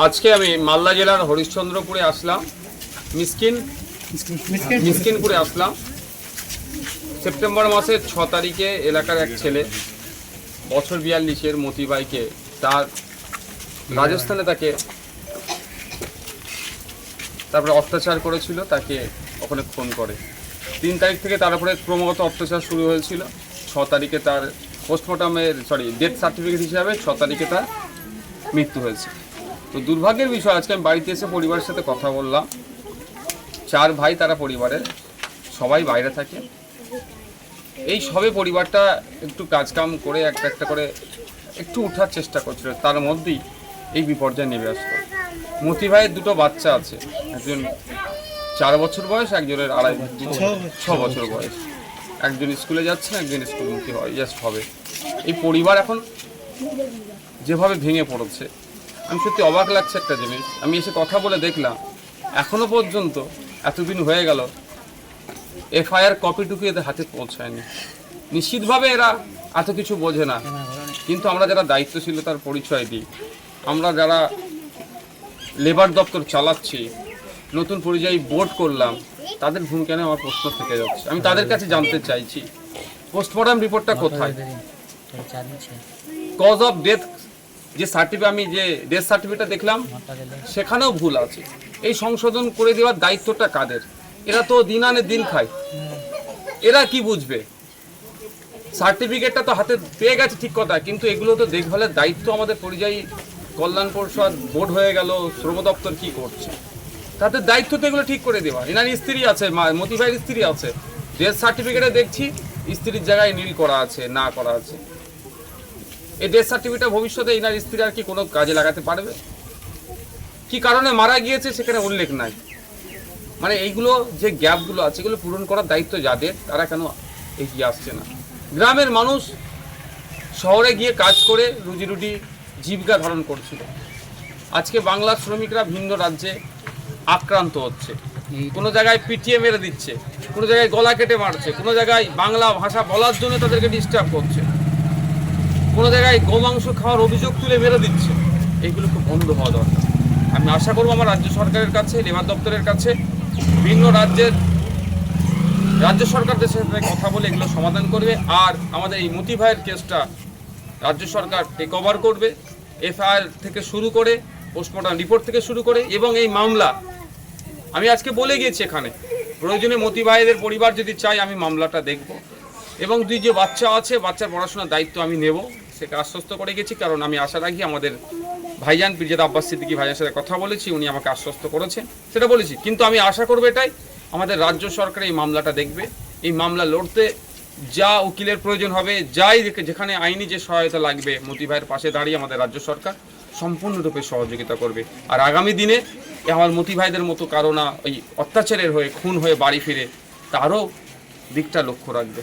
আজকে আমি মালদা জেলার হরিশ্চন্দ্রপুরে আসলাম, মিসকিনপুরে আসলাম। সেপ্টেম্বর মাসের 6 তারিখে এলাকার এক ছেলে বছর 42-এর মতিবাইকে তার রাজস্থানে তাকে তারপরে অত্যাচার করেছিল, তাকে ওখানে খুন করে। 3 তারিখ থেকে তার উপরে ক্রমাগত অত্যাচার শুরু হয়েছিল। 6 তারিখে তার ডেথ সার্টিফিকেট হিসাবে 6 তারিখে তার মৃত্যু হয়েছে। তো দুর্ভাগ্যের বিষয়, আজকে আমি বাড়িতে এসে পরিবারের সাথে কথা বললাম। 4 ভাই, তারা পরিবারের সবাই বাইরে থাকে। এই সবে পরিবারটা একটু কাজকাম করে একটা করে একটু ওঠার চেষ্টা করছিল, তার মধ্যেই এই বিপর্যয় নেমে আসতো। মতি ভাইয়ের 2টো বাচ্চা আছে, একজন 4 বছর বয়স, একজনের 6 বছর বয়স। একজন স্কুলে যাচ্ছে, একজন স্কুলমুখী হবে। এই পরিবার এখন যেভাবে ভেঙে পড়েছে, আমি সত্যি অবাক লাগছে একটা জিনিস। আমি এসে কথা বলে দেখলাম এখনো পর্যন্ত এতদিন হয়ে গেল এফআইআর কপিটুকু এদের হাতে পৌঁছায়নি। নিশ্চিতভাবে এরা এত কিছু বোঝে না, কিন্তু আমরা যারা দায়িত্বশীলতার পরিচয় দিই, আমরা যারা লেবার দপ্তর চালাচ্ছি, নতুন পরিযায়ী বোর্ড করলাম, তাদের ভূমিকা নিয়ে আমার প্রশ্ন থেকে যাচ্ছে। আমি তাদের কাছে জানতে চাইছি পোস্টমর্টম রিপোর্টটা কোথায়, কজ অফ ডেথ যে সার্টিফিকেট, আমি যে ডেথ সার্টিফিকেটটা দেখলাম সেখানেও ভুল আছে। এই সংশোধন করে দেওয়ার দায়িত্বটা কাদের? এরা তো দিন আনে দিন খায়, এরা কি বুঝবে? সার্টিফিকেটটা তো হাতে পেয়ে গেছে ঠিক কথা, কিন্তু এগুলো তো দেখভালের দায়িত্ব আমাদের পরিযায়ী কল্যাণ পরিষদ বোর্ড হয়ে গেল, শ্রম দপ্তর কি করছে? তাদের দায়িত্ব তো এগুলো ঠিক করে দেওয়া। এনার স্ত্রী আছে, মতি ভাইয়ের স্ত্রী আছে, ডেথ সার্টিফিকেটে দেখছি স্ত্রীর জায়গায় নীল করা আছে, না করা আছে। এই ডেথ সার্টিফিকেটটা ভবিষ্যতে এনার স্ত্রী আর কি কোনো কাজে লাগাতে পারবে? কি কারণে মারা গিয়েছে সেখানে উল্লেখ নাই। মানে এইগুলো যে গ্যাপগুলো আছে, এগুলো পূরণ করার দায়িত্ব যাদের, তারা কেন এগিয়ে আসছে না? গ্রামের মানুষ শহরে গিয়ে কাজ করে রুজি রুটি জীবিকা ধারণ করছিল। আজকে বাংলার শ্রমিকরা ভিন্ন রাজ্যে আক্রান্ত হচ্ছে, কোনো জায়গায় পিটিয়ে মেরে দিচ্ছে, কোনো জায়গায় গলা কেটে মারছে, কোনো জায়গায় বাংলা ভাষা বলার জন্য তাদেরকে ডিস্টার্ব করছে, কোনো জায়গায় গোমাংস খাওয়ার অভিযোগ তুলে মেরে দিচ্ছে। এইগুলো খুব বন্ধ হওয়া দরকার। আমি আশা করব আমার রাজ্য সরকারের কাছে, লেবার দপ্তরের কাছে, ভিন্ন রাজ্যের রাজ্য সরকারদের সাথে কথা বলে এগুলো সমাধান করবে। আর আমাদের এই মতি ভাইয়ের কেসটা রাজ্য সরকার টেক ওভার করবে, এফআইআর থেকে শুরু করে, পোস্টমর্টম রিপোর্ট থেকে শুরু করে। এবং এই মামলা আমি আজকে বলে গিয়েছি, এখানে প্রয়োজনে মতি ভাইদের পরিবার যদি চাই আমি মামলাটা দেখব, এবং 2 যে বাচ্চা আছে, বাচ্চার পড়াশোনার দায়িত্ব আমি নেব, সেটা আশ্বস্ত করে গেছি। কারণ আমি আশা রাখি আমাদের ভাইজান পিরজাদা আব্বাস সিদ্দিকী ভাইয়ের সাথে কথা বলেছি, উনি আমাকে আশ্বস্ত করেছেন, সেটা বলেছি। কিন্তু আমি আশা করবো এটাই, আমাদের রাজ্য সরকার এই মামলাটা দেখবে, এই মামলা লড়তে যা উকিলের প্রয়োজন হবে, যাই যেখানে আইনি যে সহায়তা লাগবে, মতি ভাইয়ের পাশে দাঁড়িয়ে আমাদের রাজ্য সরকার সম্পূর্ণরূপে সহযোগিতা করবে। আর আগামী দিনে আমার মতি ভাইদের মতো কারো না ওই অত্যাচারের হয়ে, খুন হয়ে বাড়ি ফিরে, তারও দিকটা লক্ষ্য রাখবে।